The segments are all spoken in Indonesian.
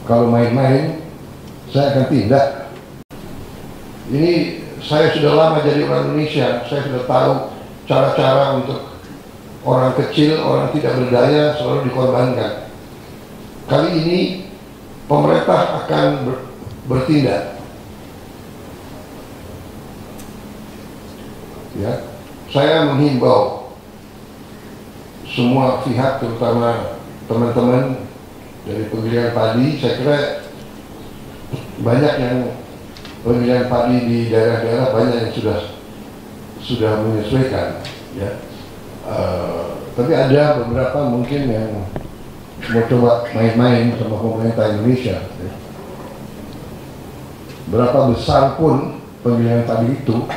kalau main-main, saya akan tindak. Ini saya sudah lama jadi orang Indonesia, saya sudah tahu cara-cara untuk orang kecil, orang tidak berdaya selalu dikorbankan. Kali ini pemerintah akan bertindak. Ya, saya menghimbau semua pihak, terutama teman-teman dari penggilingan padi. Saya kira banyak yang penggilingan padi di daerah-daerah banyak yang sudah menyesuaikan, ya. Tapi ada beberapa mungkin yang mau coba main-main sama pemerintah Indonesia, ya. Berapa besar pun penggilingan padi itu,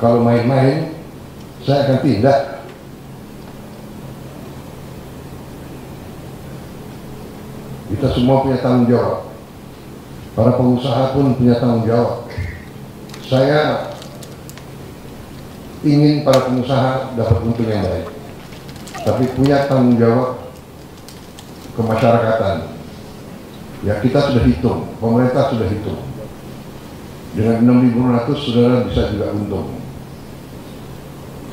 kalau main-main, saya akan tindak. Kita semua punya tanggung jawab. Para pengusaha pun punya tanggung jawab. Saya ingin para pengusaha dapat untung yang baik, tapi punya tanggung jawab kemasyarakatan. Ya, kita sudah hitung, pemerintah sudah hitung. Dengan 6.200 saudara bisa juga untung.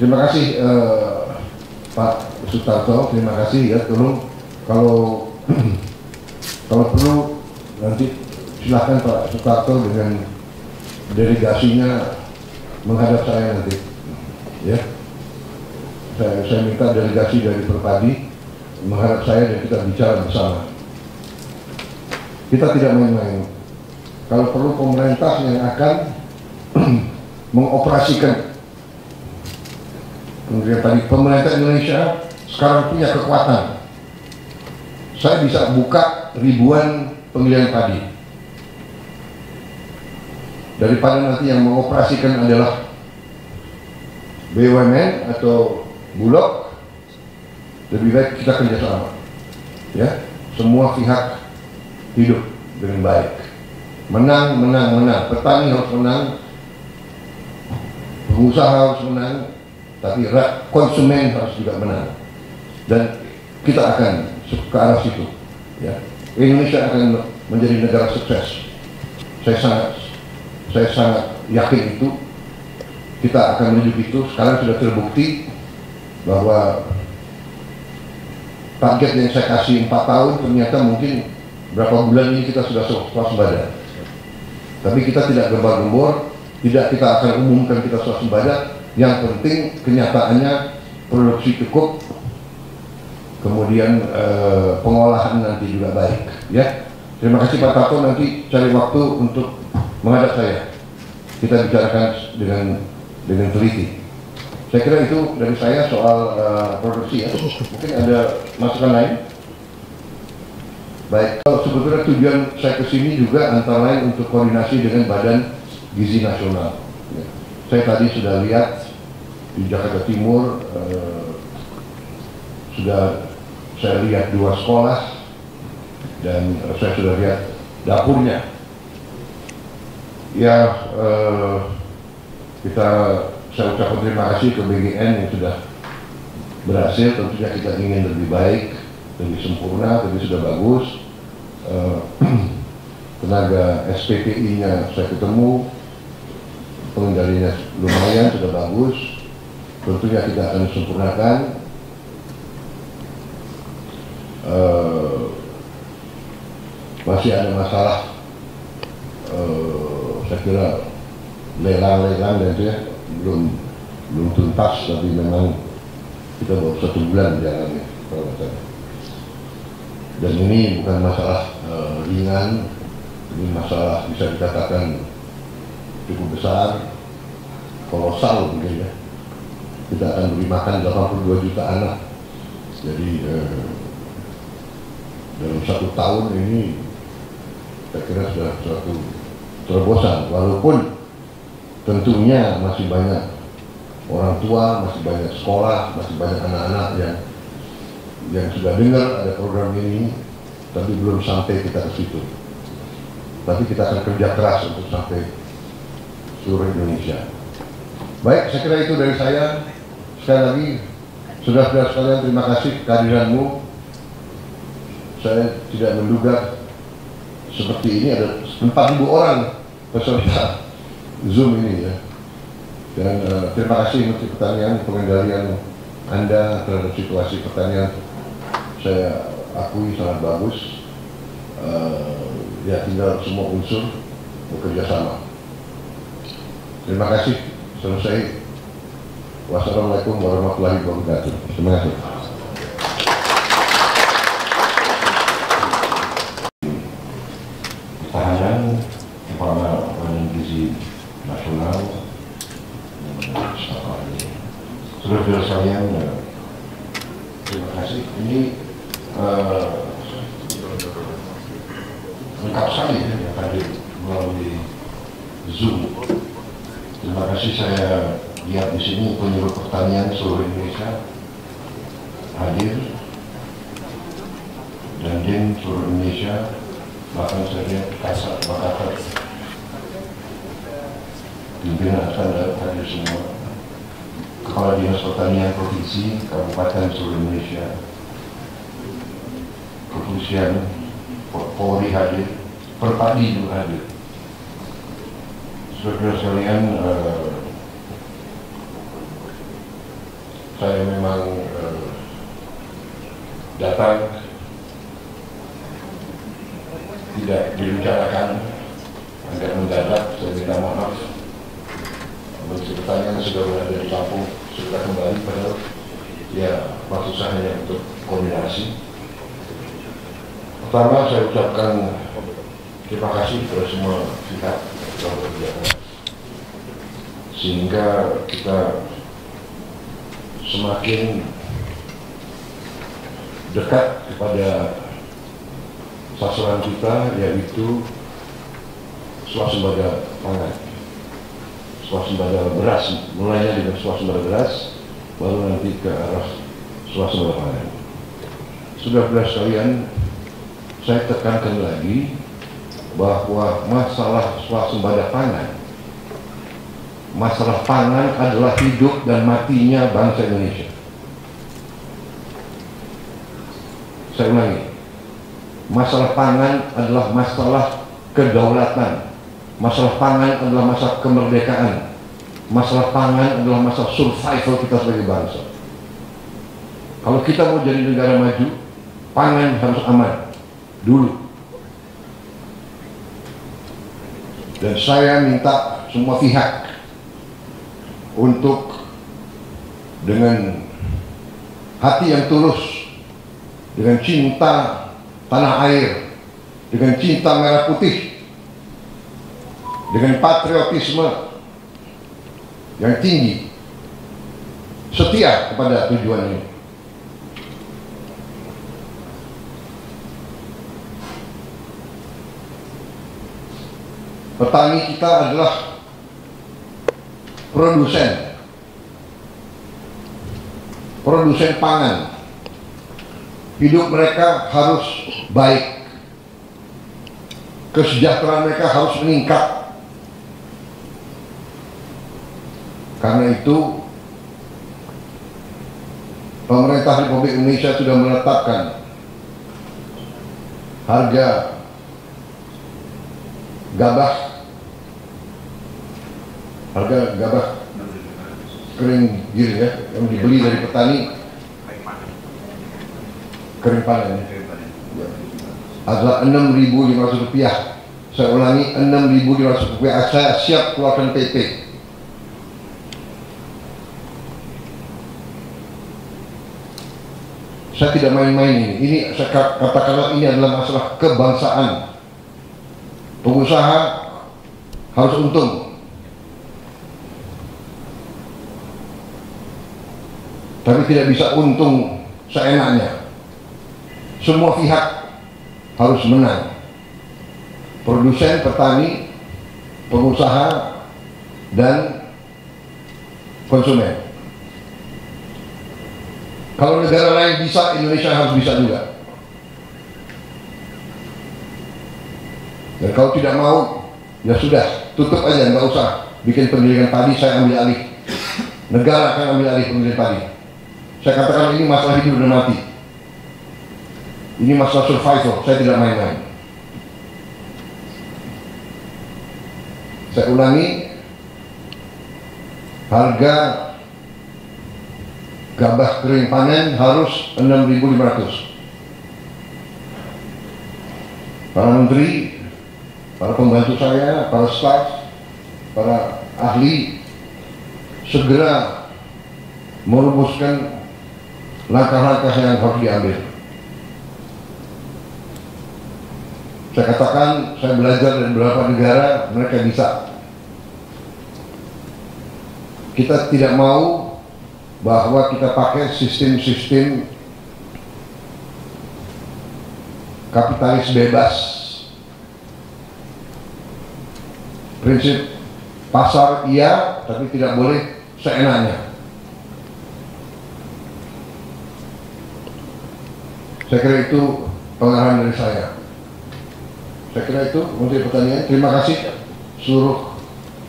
Terima kasih Pak Sutarto, terima kasih ya. Tolong kalau perlu nanti silahkan Pak Sutarto dengan delegasinya menghadap saya nanti, ya. Saya minta delegasi dari Perpadi menghadap saya dan kita bicara bersama. Kita tidak main-main. Kalau perlu pemerintah yang akan mengoperasikan. Kemudian tadi pemerintah Indonesia sekarang punya kekuatan. Saya bisa buka ribuan penggilingan padi. Daripada nanti yang mengoperasikan adalah BUMN atau Bulog, lebih baik kita kerjasama. Ya, semua pihak hidup dengan baik. Menang, menang, menang. Petani harus menang, pengusaha harus menang, tapi konsumen harus juga menang. Dan kita akan ke arah situ. Ya. Indonesia akan menjadi negara sukses. Saya sangat yakin itu. Kita akan menuju itu. Sekarang sudah terbukti bahwa target yang saya kasih 4 tahun ternyata mungkin berapa bulan ini kita sudah swasembada. Tapi kita tidak gembar-gembor, tidak kita akan umumkan kita swasembada. Yang penting kenyataannya produksi cukup, kemudian pengolahan nanti juga baik, ya. Terima kasih Pak Tato, nanti cari waktu untuk menghadap saya. Kita bicarakan dengan teliti. Saya kira itu dari saya soal produksi, ya. Mungkin ada masukan lain. Baik, sebetulnya tujuan saya kesini juga antara lain untuk koordinasi dengan Badan Gizi Nasional. Ya. Saya tadi sudah lihat di Jakarta Timur, sudah saya lihat 2 sekolah dan saya sudah lihat dapurnya. Ya, saya ucapkan terima kasih ke BGN yang sudah berhasil. Tentunya kita ingin lebih baik, lebih sempurna, tapi sudah bagus. Tenaga SPPI-nya saya ketemu, pengendalinya lumayan, sudah bagus. Tentunya kita akan sempurnakan. Masih ada masalah, saya kira lelang-lelang dan itu ya belum tuntas, tapi memang kita baru 1 bulan jalannya. Dan ini bukan masalah ringan, ini masalah bisa dikatakan cukup besar, kolosal mungkin ya. Kita akan beri makan 82 juta anak. Jadi dalam 1 tahun ini saya kira sudah suatu terobosan, walaupun tentunya masih banyak orang tua, masih banyak sekolah, masih banyak anak-anak yang sudah dengar ada program ini, tapi belum sampai kita ke situ. Tapi kita akan kerja keras untuk sampai seluruh Indonesia. Baik, saya kira itu dari saya. Sekali lagi, saudara-saudara sekalian, terima kasih kehadiranmu. saya tidak menduga seperti ini ada 4.000 orang peserta Zoom ini ya. Dan terima kasih Menteri Pertanian, pengendalian Anda terhadap situasi pertanian saya akui sangat bagus. Ya tinggal semua unsur bekerja sama. Terima kasih. Selesai. Wassalamualaikum warahmatullahi wabarakatuh. Terima kasih. Pertahanan Kepala Badan Gizi Nasional, saudara-saudara sekalian, terima kasih. Ini lengkap sekali ya yang hadir melalui Zoom. Terima kasih. Saya lihat di sini penyuluh pertanian seluruh Indonesia hadir, dan seluruh Indonesia, bahkan saya lihat kasat Makassar, pimpinan standar hadir semua, kepala dinas pertanian provinsi, kabupaten seluruh Indonesia, kepolisian, Polri hadir, Perpadi juga hadir. Saudara sekalian, saya memang datang tidak direncanakan, agak mendadak. Saya minta maaf. Menteri Pertanian sudah berada di Lampung, sudah kembali, padahal ya maksud saya hanya untuk koordinasi. Pertama, saya ucapkan terima kasih kepada semua pihak yang bekerja, sehingga kita semakin dekat kepada sasaran kita, yaitu swasembada pangan, swasembada beras. Mulainya dengan swasembada beras, baru nanti ke arah swasembada pangan. Saudara-saudara sekalian, saya tekankan lagi bahwa masalah swasembada pangan, masalah pangan adalah hidup dan matinya bangsa Indonesia. Saya ulangi, masalah pangan adalah masalah kedaulatan, masalah pangan adalah masalah kemerdekaan, masalah pangan adalah masalah survival kita sebagai bangsa. Kalau kita mau jadi negara maju, pangan harus aman dulu. Dan saya minta semua pihak untuk dengan hati yang tulus, dengan cinta tanah air, dengan cinta merah putih, dengan patriotisme yang tinggi, setia kepada tujuan ini. Petani kita adalah produsen pangan. Hidup mereka harus baik, kesejahteraan mereka harus meningkat. Karena itu pemerintah Republik Indonesia sudah menetapkan harga gabah kering giling ya, yang dibeli dari petani kering panen adalah Rp6.500. Saya ulangi, Rp6.500. Saya siap keluarkan PP. Saya tidak main-main ini saya katakanlah ini adalah masalah kebangsaan. Pengusaha harus untung, tapi tidak bisa untung seenaknya. Semua pihak harus menang, produsen, petani, pengusaha, dan konsumen. Kalau negara lain bisa, Indonesia harus bisa juga. Dan kalau tidak mau, ya sudah, tutup aja, nggak usah bikin penggilingan padi, saya ambil alih. Negara akan ambil alih penggilingan padi. Saya katakan ini masalah hidup dan mati. Ini masalah survival, saya tidak main-main. Saya ulangi, harga gabah kering panen harus 6.500. Para menteri, para pembantu saya, para staf, para ahli segera merumuskan langkah-langkah yang harus diambil. Saya katakan, saya belajar dari beberapa negara, mereka bisa. Kita tidak mau bahwa kita pakai sistem-sistem kapitalis bebas. Prinsip pasar iya, tapi tidak boleh seenaknya. Saya kira itu pengarahan dari saya. Saya kira itu Menteri Pertanian. Terima kasih seluruh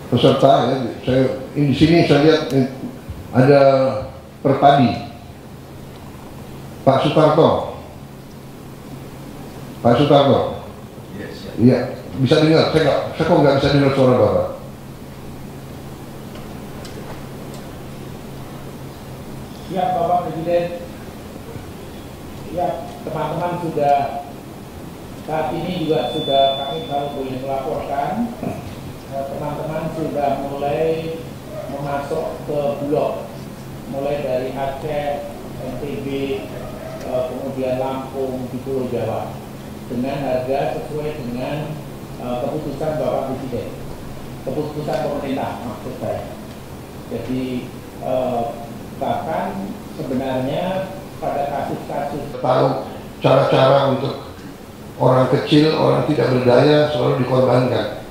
peserta. Ya. Di sini saya lihat ada Perpadi, Pak Sutarto. Pak Sutarto. Iya, bisa dengar. Saya kok nggak bisa dengar suara Bapak. Siap Bapak Presiden. Ya, teman-teman sudah saat ini juga sudah kami baru boleh melaporkan teman-teman sudah mulai memasok ke Bulog, mulai dari Aceh, NTB, kemudian Lampung di Pulau Jawa dengan harga sesuai dengan keputusan Bapak Presiden, keputusan pemerintah maksud saya. Jadi bahkan sebenarnya pada kasus-kasus tahu cara-cara untuk orang kecil, orang tidak berdaya selalu dikorbankan.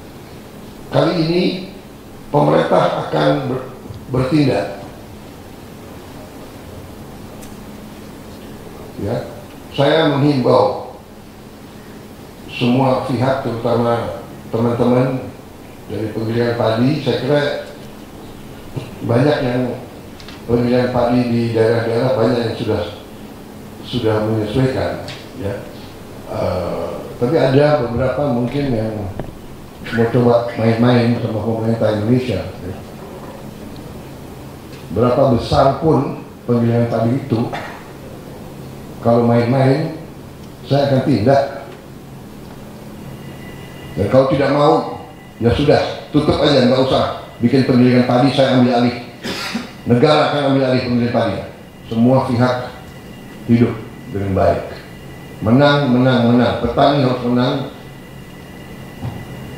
Kali ini pemerintah akan bertindak. Ya, saya menghimbau semua pihak, terutama teman-teman dari penggilingan padi. Saya kira banyak yang penggilingan padi di daerah-daerah banyak yang sudah menyesuaikan. Ya. Tapi ada beberapa mungkin yang mau coba main-main sama pemerintah Indonesia. Berapa besar pun penggilingan padi itu, kalau main-main, saya akan tindak. Dan kalau tidak mau, ya sudah, tutup aja, nggak usah bikin penggilingan padi, saya ambil alih. Negara akan ambil alih penggilingan padi. Semua pihak hidup dengan baik. Menang, menang, menang. Petani harus menang,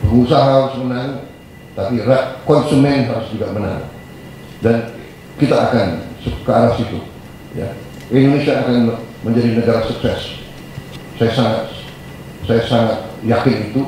pengusaha harus menang, tapi konsumen harus juga menang. Dan kita akan ke arah situ. Ya. Indonesia akan menjadi negara sukses. Saya sangat yakin itu.